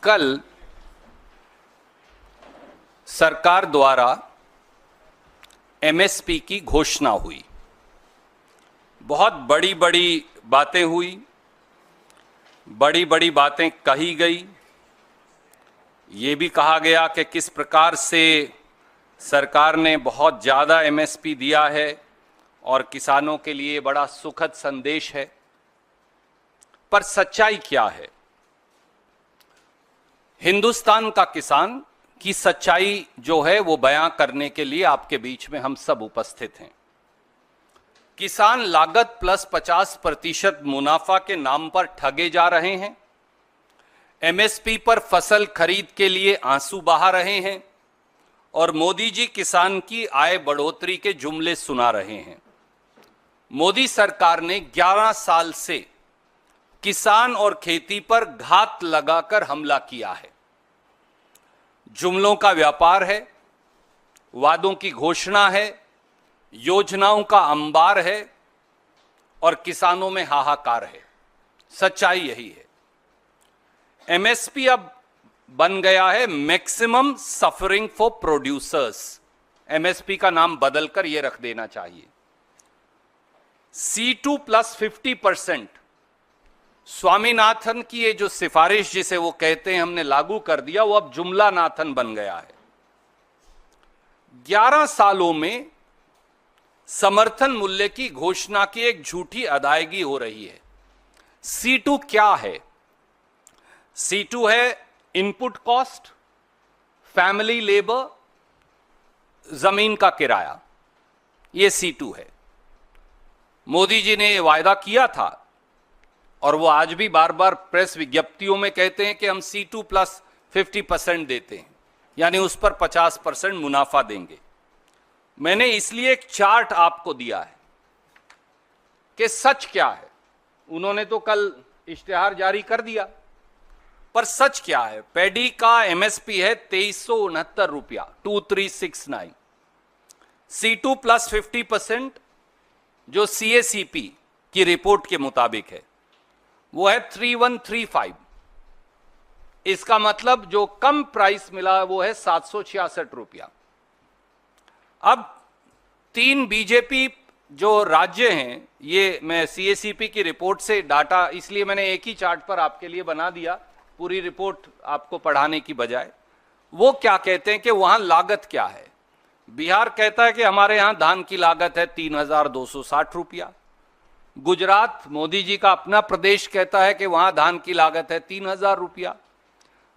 कल सरकार द्वारा एमएसपी की घोषणा हुई। बहुत बड़ी बड़ी बातें हुई, बड़ी बड़ी बातें कही गई। ये भी कहा गया कि किस प्रकार से सरकार ने बहुत ज़्यादा एमएसपी दिया है और किसानों के लिए बड़ा सुखद संदेश है। पर सच्चाई क्या है? हिंदुस्तान का किसान की सच्चाई जो है वो बयां करने के लिए आपके बीच में हम सब उपस्थित हैं। किसान लागत प्लस 50% मुनाफा के नाम पर ठगे जा रहे हैं। एमएसपी पर फसल खरीद के लिए आंसू बहा रहे हैं और मोदी जी किसान की आय बढ़ोतरी के जुमले सुना रहे हैं। मोदी सरकार ने 11 साल से किसान और खेती पर घात लगाकर हमला किया है। जुमलों का व्यापार है, वादों की घोषणा है, योजनाओं का अंबार है और किसानों में हाहाकार है। सच्चाई यही है। एमएसपी अब बन गया है maximum suffering for producers. MSP का नाम बदलकर यह रख देना चाहिए। C2 plus 50%। स्वामीनाथन की ये जो सिफारिश जिसे वो कहते हैं हमने लागू कर दिया, वो अब जुमला नाथन बन गया है। 11 सालों में समर्थन मूल्य की घोषणा की एक झूठी अदायगी हो रही है। C2 क्या है? C2 है इनपुट कॉस्ट, फैमिली लेबर, जमीन का किराया। ये C2 है। मोदी जी ने यह वायदा किया था और वो आज भी बार बार प्रेस विज्ञप्तियों में कहते हैं कि हम C2 प्लस 50% देते हैं, यानी उस पर 50% मुनाफा देंगे। मैंने इसलिए एक चार्ट आपको दिया है कि सच क्या है। उन्होंने तो कल इश्तिहार जारी कर दिया, पर सच क्या है? पैडी का एमएसपी है 2369 रुपया, 2369। C2 प्लस 50% जो CACP की रिपोर्ट के मुताबिक है वो है 3135। इसका मतलब जो कम प्राइस मिला वो है 766 रुपया। अब 3 बीजेपी जो राज्य हैं, ये मैं CACP की रिपोर्ट से डाटा, इसलिए मैंने एक ही चार्ट पर आपके लिए बना दिया, पूरी रिपोर्ट आपको पढ़ाने की बजाय। वो क्या कहते हैं कि वहां लागत क्या है। बिहार कहता है कि हमारे यहां धान की लागत है 3260 रुपया। गुजरात, मोदी जी का अपना प्रदेश, कहता है कि वहां धान की लागत है 3000 रुपया।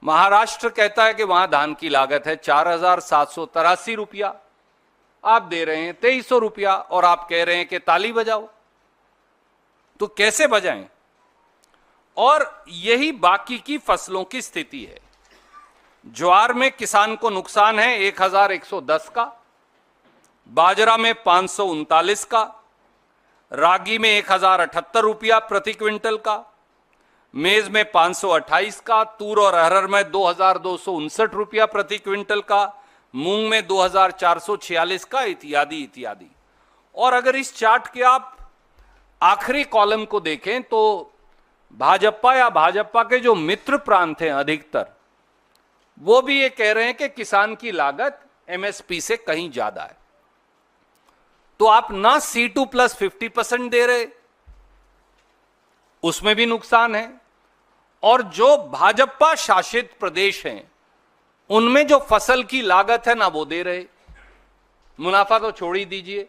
महाराष्ट्र कहता है कि वहां धान की लागत है 4783 रुपया। आप दे रहे हैं 2300 रुपया और आप कह रहे हैं कि ताली बजाओ। तो कैसे बजाएं? और यही बाकी की फसलों की स्थिति है। ज्वार में किसान को नुकसान है 1110 का, बाजरा में 539 का, रागी में 1078 रुपया प्रति क्विंटल का, मेज में 528 का, तूर और अरहर में 2259 रुपया प्रति क्विंटल का, मूंग में 2446 का, इत्यादि इत्यादि। और अगर इस चार्ट के आप आखिरी कॉलम को देखें तो भाजपा या भाजपा के जो मित्र प्रांत हैं अधिकतर, वो भी ये कह रहे हैं कि किसान की लागत एमएसपी से कहीं ज्यादा है। तो आप ना C2 प्लस 50% दे रहे, उसमें भी नुकसान है, और जो भाजपा शासित प्रदेश हैं उनमें जो फसल की लागत है ना वो दे रहे, मुनाफा तो छोड़ ही दीजिए।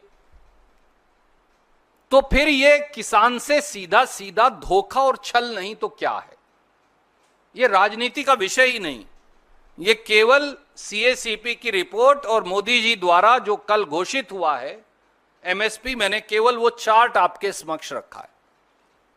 तो फिर ये किसान से सीधा सीधा धोखा और छल नहीं तो क्या है? ये राजनीति का विषय ही नहीं, ये केवल CACP की रिपोर्ट और मोदी जी द्वारा जो कल घोषित हुआ है एमएसपी, मैंने केवल वो चार्ट आपके समक्ष रखा है।